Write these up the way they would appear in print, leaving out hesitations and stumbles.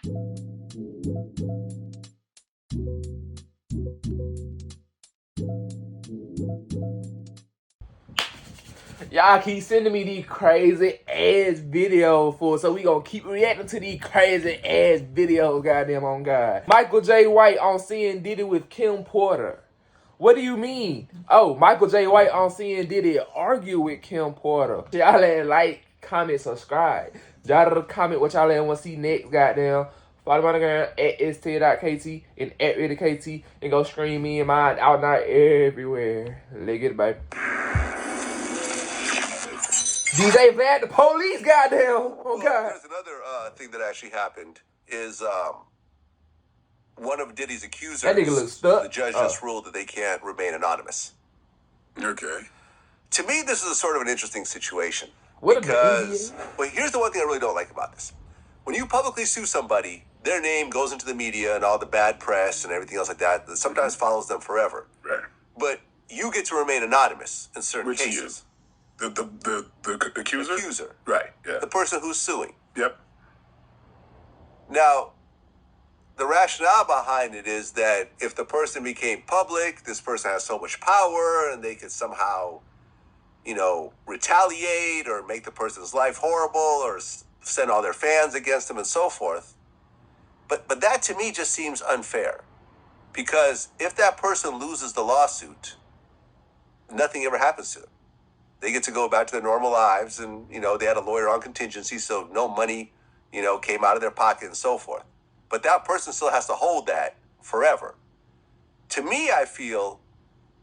Y'all keep sending me these crazy ass videos, fool. So we gonna keep reacting to these crazy ass videos, goddamn on God. Michael J. White on seeing Diddy with Kim Porter. What do you mean? Oh, Michael J. White on seeing Diddy argue with Kim Porter. Y'all ain't like, comment, subscribe. Y'all comment what y'all ain't want to see next, goddamn. Follow my Instagram at st.kt and at ReelyKT and go stream me and mine out now everywhere. Let's get it, baby. DJ Vlad, the police, goddamn. Oh, God. There's another thing that actually happened is one of Diddy's accusers. That nigga looks stuck. The judge just ruled that they can't remain anonymous. Okay. To me, this is a sort of an interesting situation. What because, well, here's the one thing I really don't like about this. When you publicly sue somebody, their name goes into the media and all the bad press and everything else like that sometimes follows them forever. Right. But you get to remain anonymous in certain Which cases. is? The accuser? Accuser. Right, yeah. The person who's suing. Yep. Now, the rationale behind it is that if the person became public, this person has so much power and they could somehow, retaliate or make the person's life horrible or send all their fans against them and so forth. But that to me just seems unfair. Because if that person loses the lawsuit, nothing ever happens to them. They get to go back to their normal lives and, they had a lawyer on contingency, so no money, came out of their pocket and so forth. But that person still has to hold that forever. To me, I feel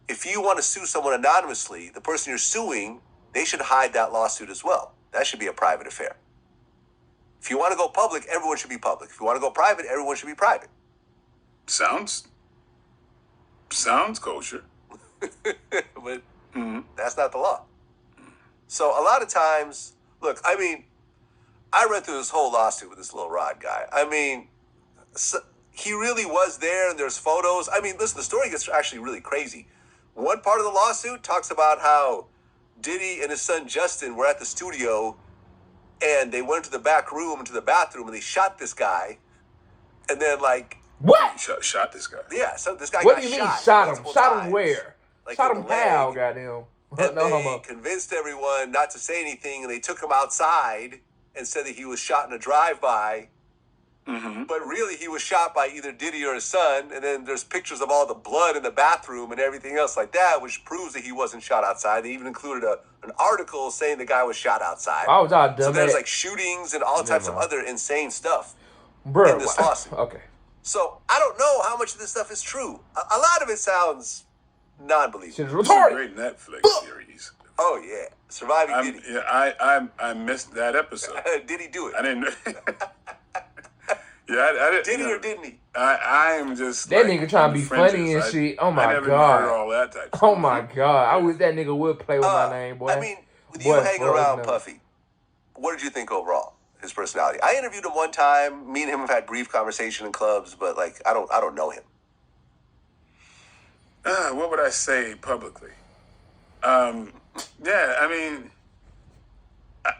if you want to sue someone anonymously, the person you're suing, they should hide that lawsuit as well. That should be a private affair. If you want to go public, everyone should be public. If you want to go private, everyone should be private. Sounds kosher. But that's not the law. So a lot of times, look, I read through this whole lawsuit with this little Rod guy. He really was there and there's photos. Listen, the story gets actually really crazy. One part of the lawsuit talks about how Diddy and his son Justin were at the studio and they went to the back room, into the bathroom, and they shot this guy. And then, what? Shot this guy? Yeah, so this guy what got do you shot. mean shot him? Shot Shot him where? Shot him how, goddamn? And they convinced everyone not to say anything, and they took him outside and said that he was shot in a drive-by. Mm-hmm. But really, he was shot by either Diddy or his son, and then there's pictures of all the blood in the bathroom and everything else like that, which proves that he wasn't shot outside. They even included an article saying the guy was shot outside. Oh, y'all dumb. So there's shootings and all types of other insane stuff in this lawsuit. Okay. So I don't know how much of this stuff is true. A lot of it sounds non-believable. It's a great Netflix series. Oh yeah, Surviving Diddy. Yeah, I missed that episode. Did he do it? I didn't. Yeah, I didn't. Did he or didn't he? I am just that nigga trying to be funny and shit. Oh my God. Heard all that type of oh my God. I wish that nigga would play with my name, boy. With you hanging around Puffy, what did you think overall? His personality. I interviewed him one time. Me and him have had brief conversation in clubs, but I don't know him. What would I say publicly?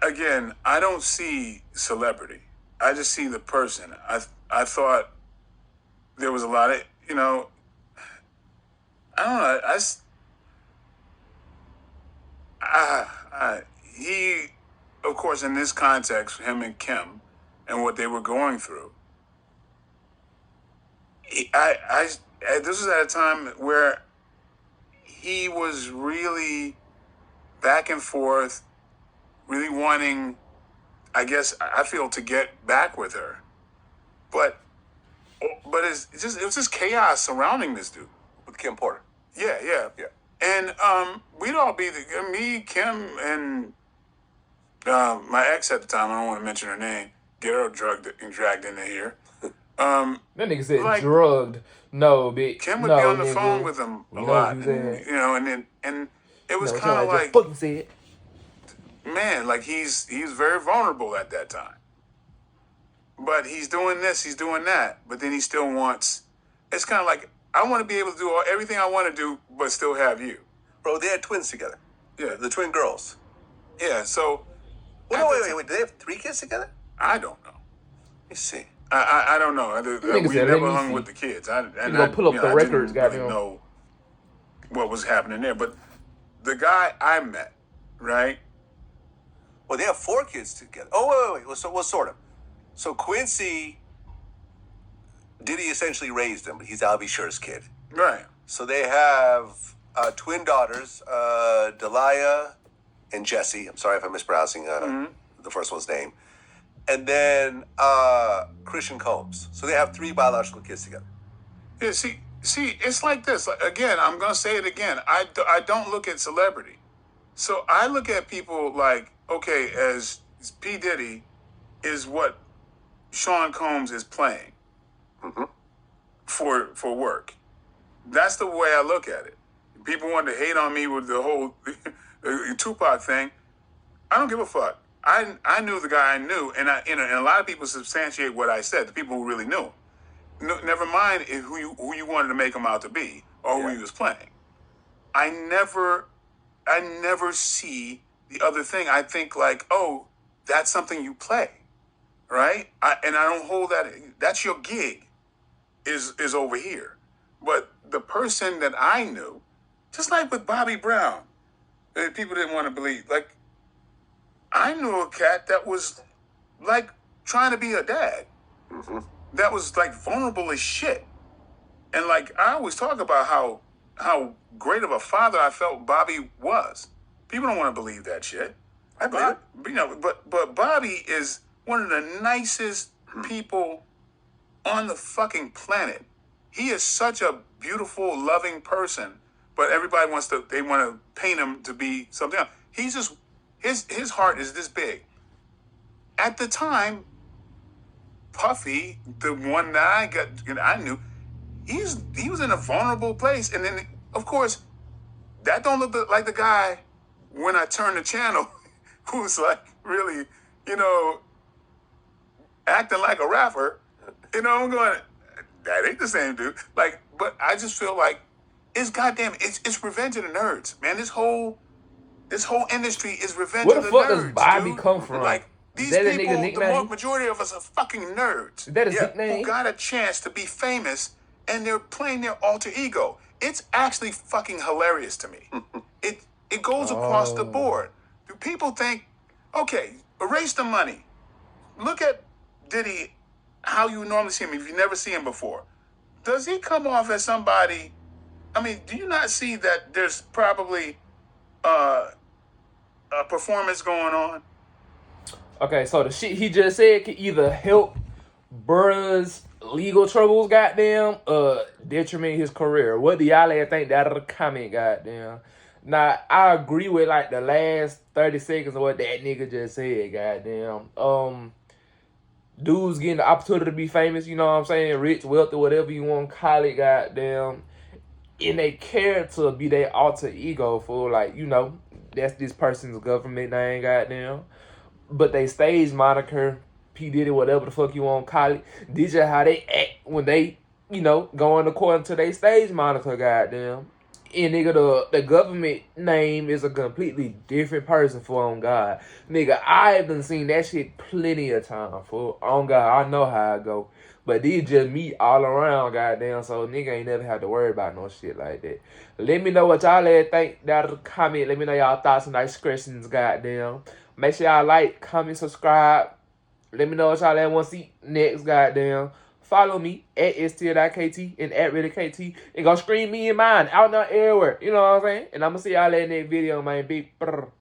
Again, I don't see celebrity. I just see the person. I thought there was a lot of, I don't know. He, of course, in this context, him and Kim and what they were going through, this was at a time where he was really back and forth, really wanting, I guess, I feel, to get back with her. But it was just chaos surrounding this dude. With Kim Porter. Yeah. And we'd all be, me, Kim, and my ex at the time, I don't want to mention her name, get her dragged into here. That nigga said drugged. No, bitch. Kim would be on the phone with him a lot. And it was kind of like, fucking said. Man, he's very vulnerable at that time. But he's doing this, he's doing that, but then he still wants. It's kind of like, I want to be able to do everything I want to do, but still have you. Bro, they had twins together. Yeah, the twin girls. Yeah. So. Well, no, wait. Do they have 3 kids together? I don't know. Let me see. I don't know. Nigga We said, let never me hung see. with the kids. Nigga gonna pull up the I records, didn't really goddamn. know what was happening there. But the guy I met, right? Well, they have 4 kids together. Oh, wait. Well, sort of. So Quincy, Diddy essentially raised him, but he's Albie Shure's kid. Right. So they have twin daughters, Delia and Jessie. I'm sorry if I'm mispronouncing the first one's name. And then Christian Combs. So they have 3 biological kids together. Yeah. See, it's like this. Like, again, I'm gonna say it again. I don't look at celebrity. So I look at people like, okay, as P. Diddy is what Sean Combs is playing for work. That's the way I look at it. People want to hate on me with the whole Tupac thing. I don't give a fuck. I knew the guy I knew, and and a lot of people substantiate what I said. The people who really knew. No, never mind who you wanted to make him out to be or who he was playing. I never see the other thing. I think like, oh, that's something you play, right? And I don't hold that. That's your gig, is over here. But the person that I knew, just like with Bobby Brown, that people didn't want to believe. Like, I knew a cat that was like trying to be a dad. That was like vulnerable as shit. And like I always talk about how great of a father I felt Bobby was. People don't want to believe that shit. I believe it. But Bobby is one of the nicest people on the fucking planet. He is such a beautiful, loving person, but everybody want to paint him to be something else. He's just his heart is this big. At the time, Puffy, the one that I knew, he was in a vulnerable place, and then of course, that don't look like the guy when I turned the channel, who's like really, acting like a rapper. I'm going, that ain't the same dude. Like, but I just feel like it's Revenge of the Nerds, man. This whole industry is Revenge Where of the the fuck does Nerds, Bobby dude. come from? Like, Is these that a people, nigga nickname? majority of us are fucking nerds. Is that his who nickname? got a chance to be famous, and they're playing their alter ego. It's actually fucking hilarious to me. It goes across the board. Do people think, okay, erase the money. Look at Diddy, how you normally see him if you never see him before. Does he come off as somebody? I mean, do you not see that there's probably a performance going on? Okay, so the shit he just said could either help bruh's legal troubles, goddamn, detriment his career. What do y'all think that'll comment, goddamn? Now, I agree with like the last 30 seconds of what that nigga just said, goddamn. Dudes getting the opportunity to be famous, you know what I'm saying? Rich, wealthy, whatever you want to call it, goddamn. And they care to be their alter ego for, like, that's this person's government name, goddamn. But they stage moniker, P. Diddy, whatever the fuck you want to call it, this is how they act when they, going according to their stage moniker, goddamn. And nigga, the government name is a completely different person for on God. Nigga, I've done seen that shit plenty of time for on God. I know how it go. But these just me all around, goddamn. So nigga ain't never have to worry about no shit like that. Let me know what y'all think down in the comment. Let me know y'all thoughts and questions, goddamn. Make sure y'all like, comment, subscribe. Let me know what y'all want to see next, goddamn. Follow me at STL.KT and at ReelyKT. And go scream me in mine out there everywhere. You know what I'm saying? And I'm going to see y'all in the next video, man. Big brr.